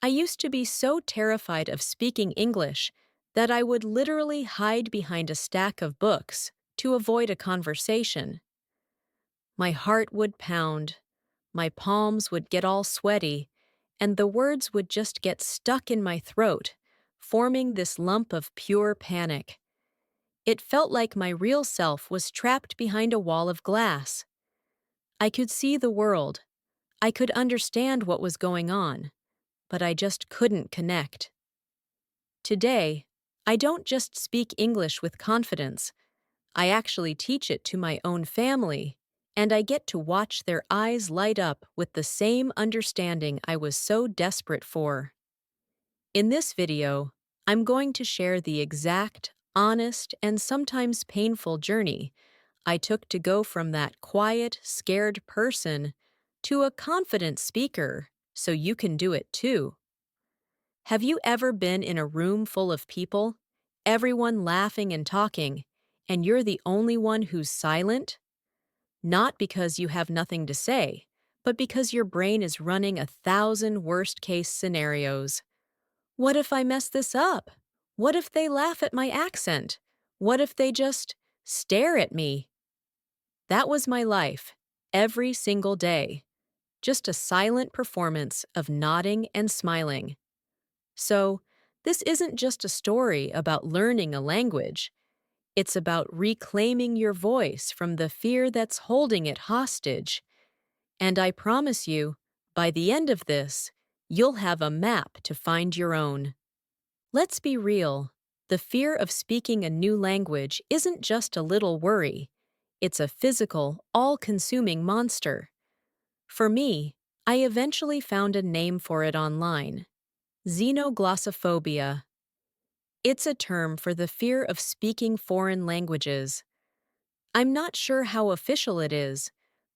I used to be so terrified of speaking English that I would literally hide behind a stack of books to avoid a conversation. My heart would pound, my palms would get all sweaty, and the words would just get stuck in my throat, forming this lump of pure panic. It felt like my real self was trapped behind a wall of glass. I could see the world. I could understand what was going on, but I just couldn't connect. Today, I don't just speak English with confidence. I actually teach it to my own family, and I get to watch their eyes light up with the same understanding I was so desperate for. In this video, I'm going to share the exact, honest, and sometimes painful journey I took to go from that quiet, scared person to a confident speaker so you can do it too. Have you ever been in a room full of people, everyone laughing and talking, and you're the only one who's silent? Not because you have nothing to say, but because your brain is running 1,000 worst-case scenarios. What if I mess this up? What if they laugh at my accent? What if they just stare at me? That was my life, every single day. Just a silent performance of nodding and smiling. So, this isn't just a story about learning a language. It's about reclaiming your voice from the fear that's holding it hostage. And I promise you, by the end of this, you'll have a map to find your own. Let's be real. The fear of speaking a new language isn't just a little worry. It's a physical, all-consuming monster. For me, I eventually found a name for it online: xenoglossophobia. It's a term for the fear of speaking foreign languages. I'm not sure how official it is,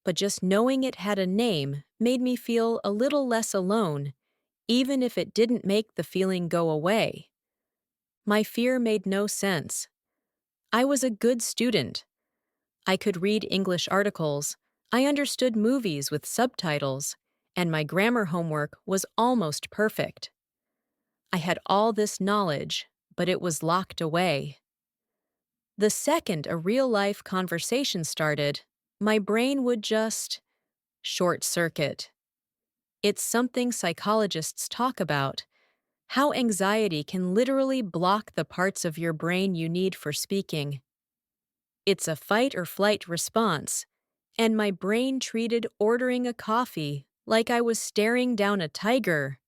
but just knowing it had a name made me feel a little less alone, even if it didn't make the feeling go away. My fear made no sense. I was a good student. I could read English articles, I understood movies with subtitles, and my grammar homework was almost perfect. I had all this knowledge, but it was locked away. The second a real-life conversation started, my brain would just short circuit. It's something psychologists talk about, how anxiety can literally block the parts of your brain you need for speaking. It's a fight or flight response, and my brain treated ordering a coffee like I was staring down a tiger.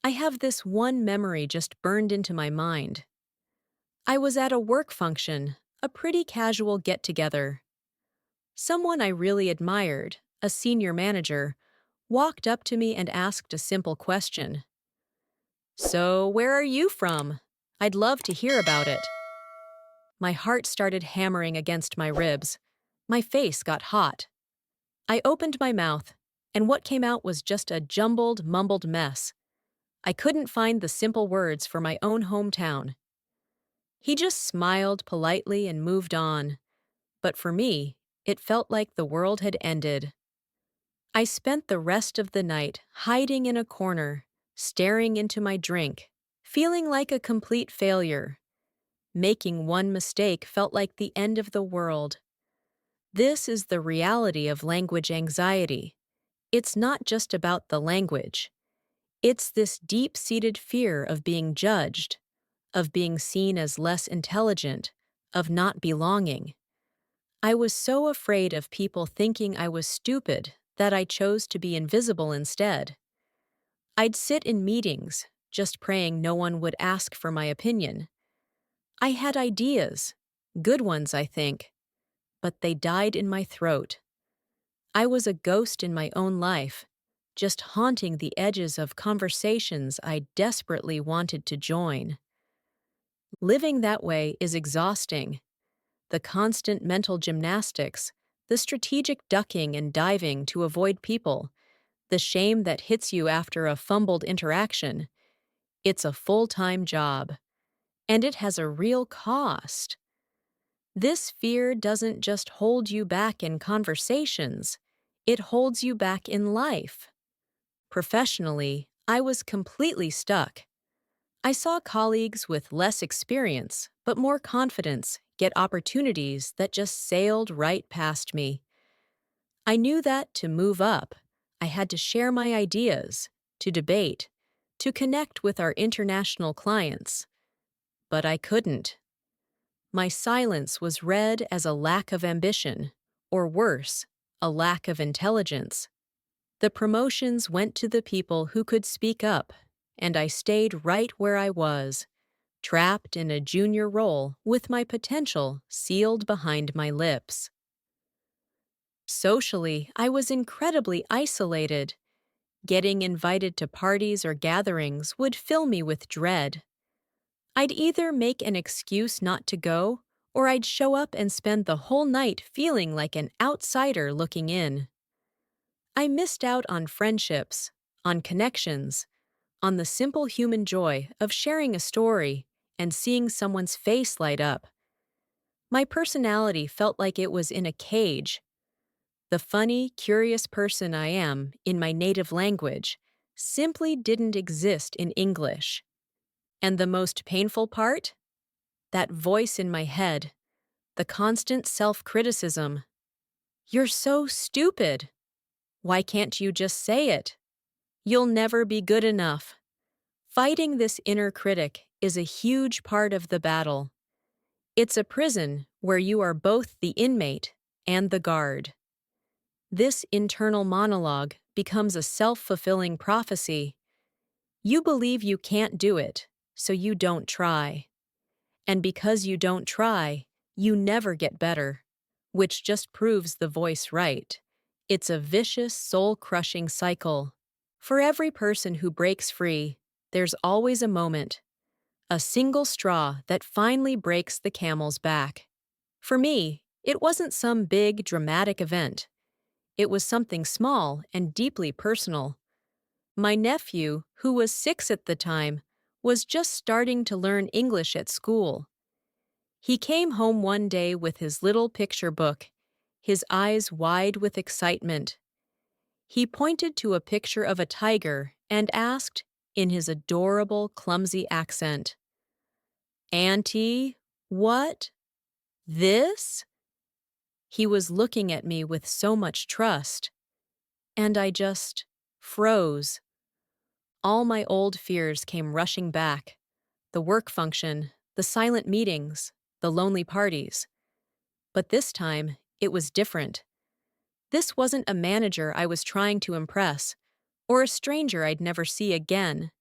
I have this one memory just burned into my mind. I was at a work function, a pretty casual get-together. Someone I really admired, a senior manager, walked up to me and asked a simple question. "So, where are you from? I'd love to hear about it." My heart started hammering against my ribs. My face got hot. I opened my mouth, and what came out was just a jumbled, mumbled mess. I couldn't find the simple words for my own hometown. He just smiled politely and moved on. But for me, it felt like the world had ended. I spent the rest of the night hiding in a corner, staring into my drink, feeling like a complete failure. Making one mistake felt like the end of the world. This is the reality of language anxiety. It's not just about the language. It's this deep-seated fear of being judged, of being seen as less intelligent, of not belonging. I was so afraid of people thinking I was stupid that I chose to be invisible instead. I'd sit in meetings, just praying no one would ask for my opinion. I had ideas, good ones, I think, but they died in my throat. I was a ghost in my own life, just haunting the edges of conversations I desperately wanted to join. Living that way is exhausting. The constant mental gymnastics, the strategic ducking and diving to avoid people, the shame that hits you after a fumbled interaction. It's a full-time job, and it has a real cost. This fear doesn't just hold you back in conversations, it holds you back in life. Professionally, I was completely stuck. I saw colleagues with less experience, but more confidence, get opportunities that just sailed right past me. I knew that to move up, I had to share my ideas, to debate, to connect with our international clients. But I couldn't. My silence was read as a lack of ambition, or worse, a lack of intelligence. The promotions went to the people who could speak up, and I stayed right where I was, trapped in a junior role with my potential sealed behind my lips. Socially, I was incredibly isolated. Getting invited to parties or gatherings would fill me with dread. I'd either make an excuse not to go, or I'd show up and spend the whole night feeling like an outsider looking in. I missed out on friendships, on connections, on the simple human joy of sharing a story and seeing someone's face light up. My personality felt like it was in a cage. The funny, curious person I am in my native language simply didn't exist in English. And the most painful part? That voice in my head, the constant self-criticism. You're so stupid. Why can't you just say it? You'll never be good enough. Fighting this inner critic is a huge part of the battle. It's a prison where you are both the inmate and the guard. This internal monologue becomes a self-fulfilling prophecy. You believe you can't do it, so you don't try. And because you don't try, you never get better, which just proves the voice right. It's a vicious, soul-crushing cycle. For every person who breaks free, there's always a moment, a single straw that finally breaks the camel's back. For me, it wasn't some big, dramatic event. It was something small and deeply personal. My nephew, who was 6 at the time, was just starting to learn English at school. He came home one day with his little picture book, his eyes wide with excitement. He pointed to a picture of a tiger and asked, in his adorable, clumsy accent, "Auntie, what? This?" He was looking at me with so much trust, and I just froze. All my old fears came rushing back. The work function, the silent meetings, the lonely parties. But this time, it was different. This wasn't a manager I was trying to impress, or a stranger I'd never see again.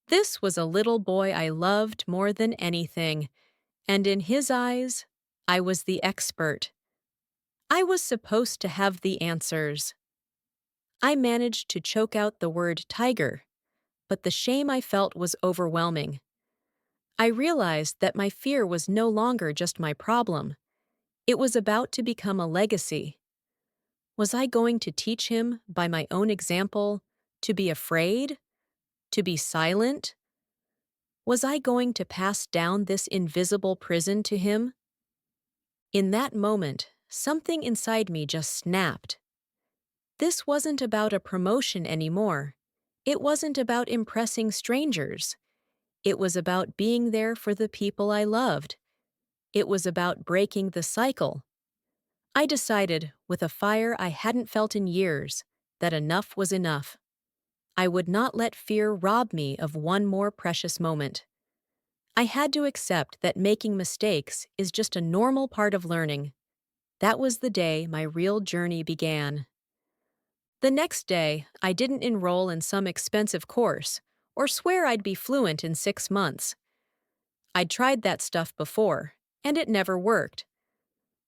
This was a little boy I loved more than anything, and in his eyes, I was the expert. I was supposed to have the answers. I managed to choke out the word tiger, but the shame I felt was overwhelming. I realized that my fear was no longer just my problem. It was about to become a legacy. Was I going to teach him, by my own example, to be afraid? To be silent? Was I going to pass down this invisible prison to him? In that moment, something inside me just snapped. This wasn't about a promotion anymore. It wasn't about impressing strangers. It was about being there for the people I loved. It was about breaking the cycle. I decided, with a fire I hadn't felt in years, that enough was enough. I would not let fear rob me of one more precious moment. I had to accept that making mistakes is just a normal part of learning. That was the day my real journey began. The next day, I didn't enroll in some expensive course or swear I'd be fluent in 6 months. I'd tried that stuff before, and it never worked.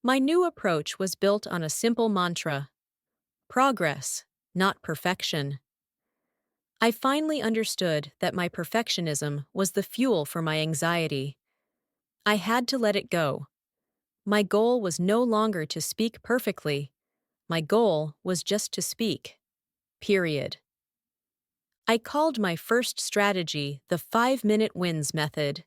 My new approach was built on a simple mantra: progress, not perfection. I finally understood that my perfectionism was the fuel for my anxiety. I had to let it go. My goal was no longer to speak perfectly. My goal was just to speak. Period. I called my first strategy the 5-minute wins method.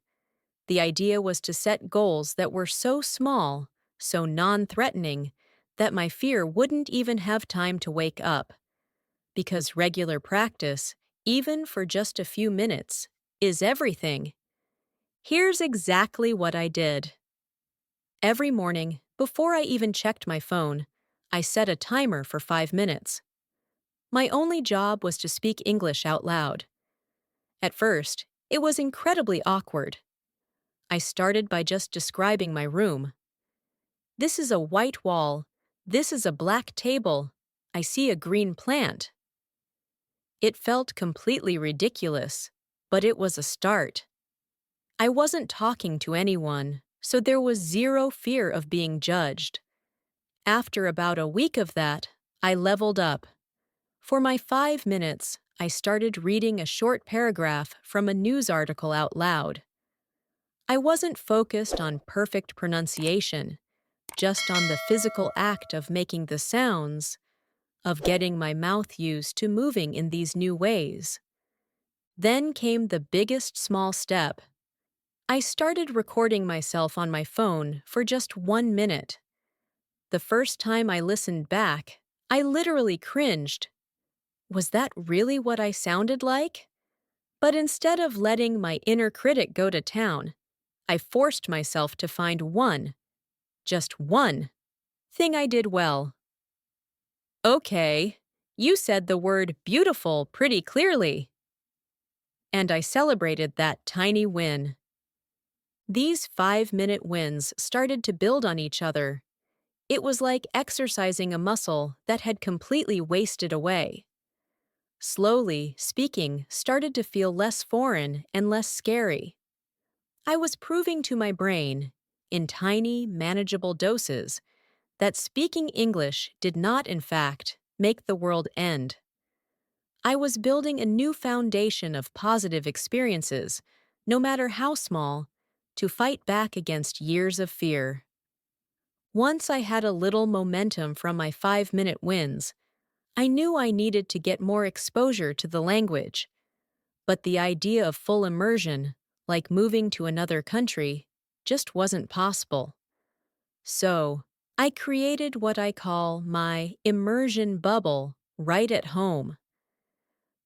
The idea was to set goals that were so small, so non-threatening, that my fear wouldn't even have time to wake up. Because regular practice, even for just a few minutes, is everything. Here's exactly what I did. Every morning, before I even checked my phone, I set a timer for 5 minutes. My only job was to speak English out loud. At first, it was incredibly awkward. I started by just describing my room. This is a white wall. This is a black table. I see a green plant. It felt completely ridiculous, but it was a start. I wasn't talking to anyone, so there was zero fear of being judged. After about a week of that, I leveled up. For my 5 minutes, I started reading a short paragraph from a news article out loud. I wasn't focused on perfect pronunciation, just on the physical act of making the sounds, of getting my mouth used to moving in these new ways. Then came the biggest small step. I started recording myself on my phone for just 1 minute. The first time I listened back, I literally cringed. Was that really what I sounded like? But instead of letting my inner critic go to town, I forced myself to find just one, thing I did well. Okay, you said the word beautiful pretty clearly. And I celebrated that tiny win. These 5 minute wins started to build on each other. It was like exercising a muscle that had completely wasted away. Slowly, speaking started to feel less foreign and less scary. I was proving to my brain, in tiny, manageable doses, that speaking English did not, in fact, make the world end. I was building a new foundation of positive experiences, no matter how small, to fight back against years of fear. Once I had a little momentum from my 5 minute wins, I knew I needed to get more exposure to the language. But the idea of full immersion, like moving to another country, just wasn't possible. So, I created what I call my immersion bubble right at home.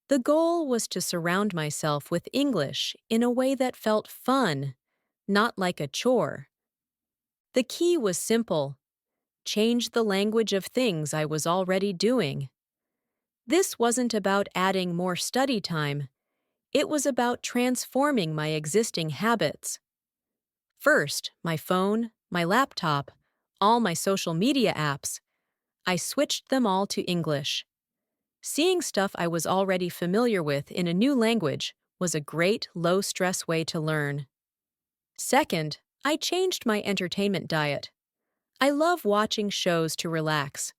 The goal was to surround myself with English in a way that felt fun, not like a chore. The key was simple: change the language of things I was already doing. This wasn't about adding more study time, it was about transforming my existing habits. First, my phone, my laptop, all my social media apps, I switched them all to English. Seeing stuff I was already familiar with in a new language was a great, low-stress way to learn. Second, I changed my entertainment diet. I love watching shows to relax.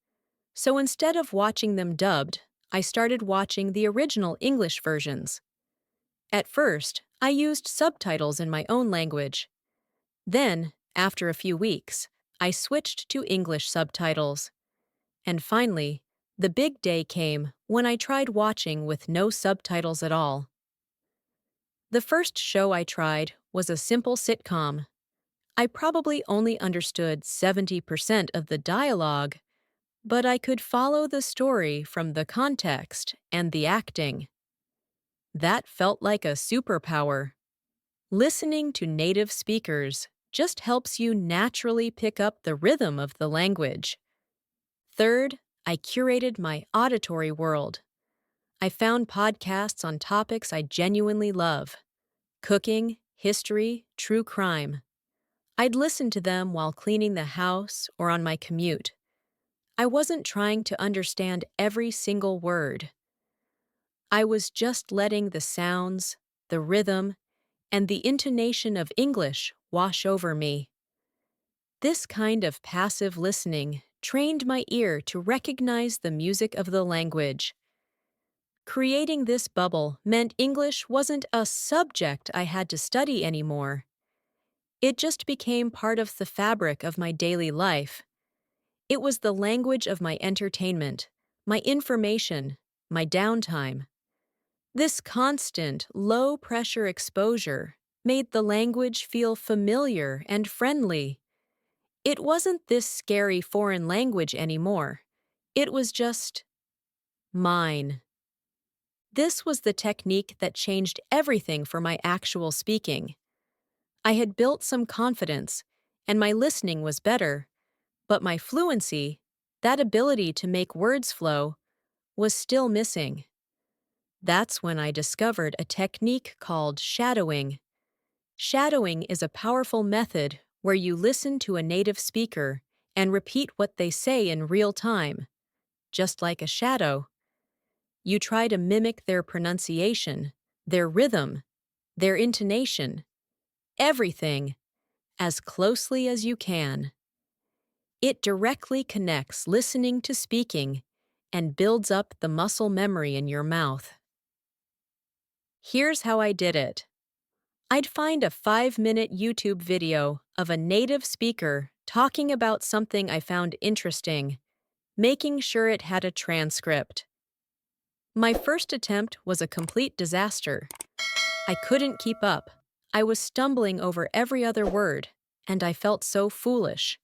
So instead of watching them dubbed, I started watching the original English versions. At first, I used subtitles in my own language. Then, after a few weeks, I switched to English subtitles. And finally, the big day came when I tried watching with no subtitles at all. The first show I tried was a simple sitcom. I probably only understood 70% of the dialogue, but I could follow the story from the context and the acting. That felt like a superpower. Listening to native speakers just helps you naturally pick up the rhythm of the language. Third, I curated my auditory world. I found podcasts on topics I genuinely love: cooking, history, true crime. I'd listen to them while cleaning the house or on my commute. I wasn't trying to understand every single word. I was just letting the sounds, the rhythm, and the intonation of English wash over me. This kind of passive listening trained my ear to recognize the music of the language. Creating this bubble meant English wasn't a subject I had to study anymore. It just became part of the fabric of my daily life. It was the language of my entertainment, my information, my downtime. This constant, low-pressure exposure made the language feel familiar and friendly. It wasn't this scary foreign language anymore. It was just mine. This was the technique that changed everything for my actual speaking. I had built some confidence, and my listening was better, but my fluency, that ability to make words flow, was still missing. That's when I discovered a technique called shadowing. Shadowing is a powerful method where you listen to a native speaker and repeat what they say in real time, just like a shadow. You try to mimic their pronunciation, their rhythm, their intonation, everything, as closely as you can. It directly connects listening to speaking and builds up the muscle memory in your mouth. Here's how I did it. I'd find a 5-minute YouTube video of a native speaker talking about something I found interesting, making sure it had a transcript. My first attempt was a complete disaster. I couldn't keep up. I was stumbling over every other word, and I felt so foolish.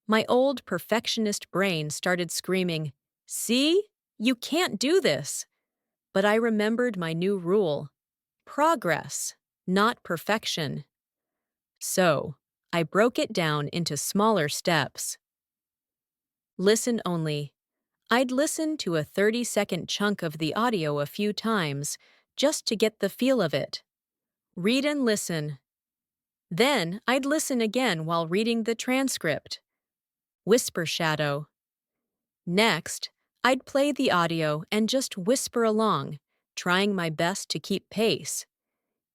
My old perfectionist brain started screaming, "See? You can't do this!" But I remembered my new rule: progress, not perfection. So, I broke it down into smaller steps. Listen only. I'd listen to a 30-second chunk of the audio a few times just to get the feel of it. Read and listen. Then I'd listen again while reading the transcript. Whisper shadow. Next, I'd play the audio and just whisper along, trying my best to keep pace.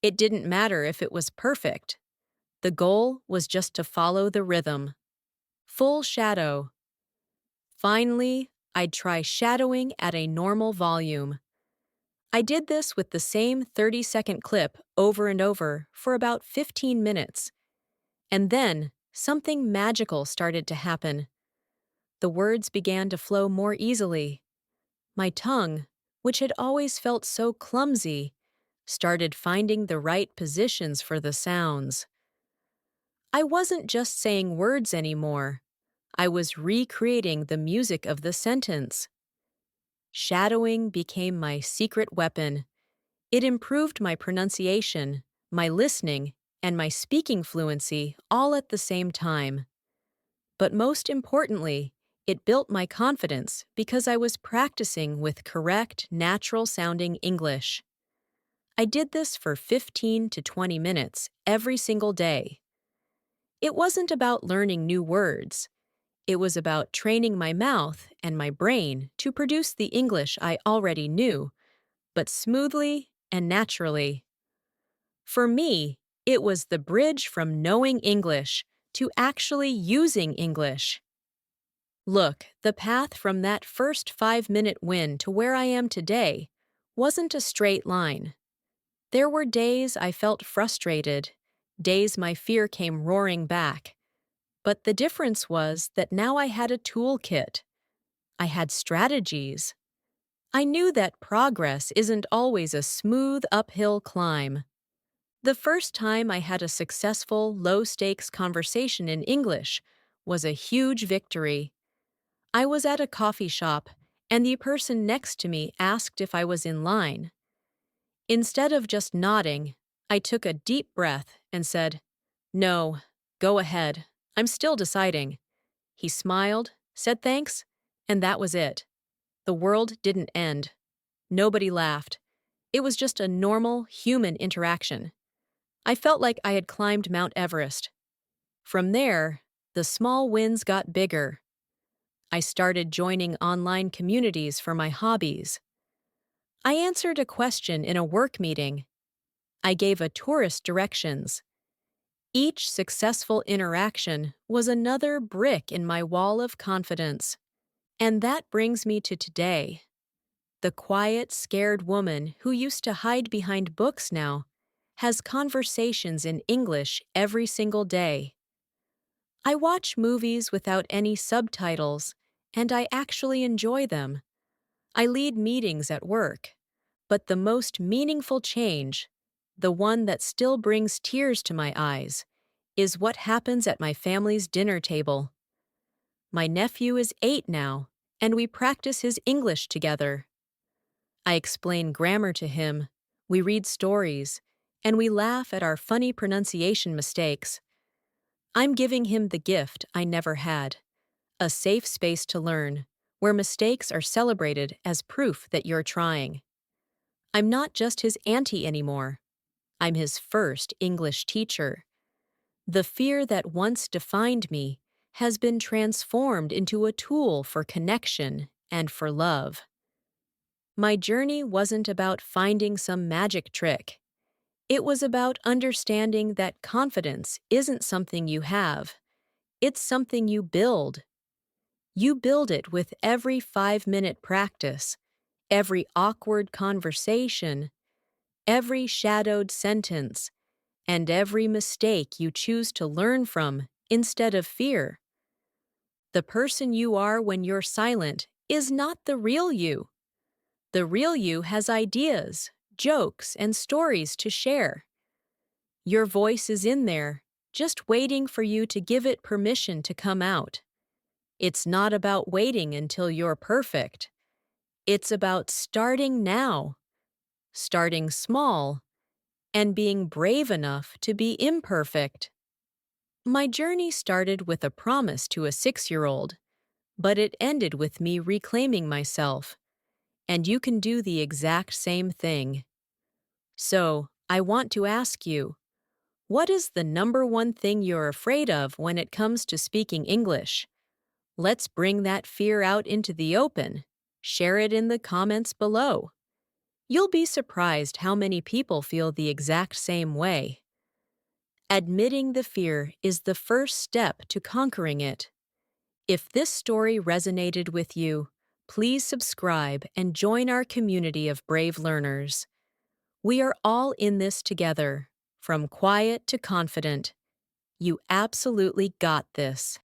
It didn't matter if it was perfect. The goal was just to follow the rhythm. Full shadow. Finally, I'd try shadowing at a normal volume. I did this with the same 30-second clip over and over for about 15 minutes. And then, something magical started to happen. The words began to flow more easily. My tongue, which had always felt so clumsy, started finding the right positions for the sounds. I wasn't just saying words anymore. I was recreating the music of the sentence. Shadowing became my secret weapon. It improved my pronunciation, my listening, and my speaking fluency all at the same time. But most importantly, it built my confidence because I was practicing with correct, natural-sounding English. I did this for 15 to 20 minutes every single day. It wasn't about learning new words. It was about training my mouth and my brain to produce the English I already knew, but smoothly and naturally. For me, it was the bridge from knowing English to actually using English. Look, the path from that first 5-minute win to where I am today wasn't a straight line. There were days I felt frustrated, days my fear came roaring back. But the difference was that now I had a toolkit. I had strategies. I knew that progress isn't always a smooth uphill climb. The first time I had a successful, low-stakes conversation in English was a huge victory. I was at a coffee shop, and the person next to me asked if I was in line. Instead of just nodding, I took a deep breath and said, "No, go ahead. I'm still deciding." He smiled, said thanks, and that was it. The world didn't end. Nobody laughed. It was just a normal, human interaction. I felt like I had climbed Mount Everest. From there, the small wins got bigger. I started joining online communities for my hobbies. I answered a question in a work meeting. I gave a tourist directions. Each successful interaction was another brick in my wall of confidence. And that brings me to today. The quiet, scared woman who used to hide behind books now has conversations in English every single day. I watch movies without any subtitles, and I actually enjoy them. I lead meetings at work. But the most meaningful change, the one that still brings tears to my eyes, is what happens at my family's dinner table. My nephew is 8 now, and we practice his English together. I explain grammar to him, we read stories, and we laugh at our funny pronunciation mistakes. I'm giving him the gift I never had, a safe space to learn, where mistakes are celebrated as proof that you're trying. I'm not just his auntie anymore. I'm his first English teacher. The fear that once defined me has been transformed into a tool for connection and for love. My journey wasn't about finding some magic trick. It was about understanding that confidence isn't something you have, it's something you build. You build it with every 5-minute practice, every awkward conversation, every shadowed sentence, and every mistake you choose to learn from instead of fear. The person you are when you're silent is not the real you. The real you has ideas, jokes, and stories to share. Your voice is in there, just waiting for you to give it permission to come out. It's not about waiting until you're perfect. It's about starting now, starting small, and being brave enough to be imperfect. My journey started with a promise to a 6-year-old, but it ended with me reclaiming myself. And you can do the exact same thing. So, I want to ask you, what is the number one thing you're afraid of when it comes to speaking English? Let's bring that fear out into the open. Share it in the comments below. You'll be surprised how many people feel the exact same way. Admitting the fear is the first step to conquering it. If this story resonated with you, please subscribe and join our community of brave learners. We are all in this together, from quiet to confident. You absolutely got this.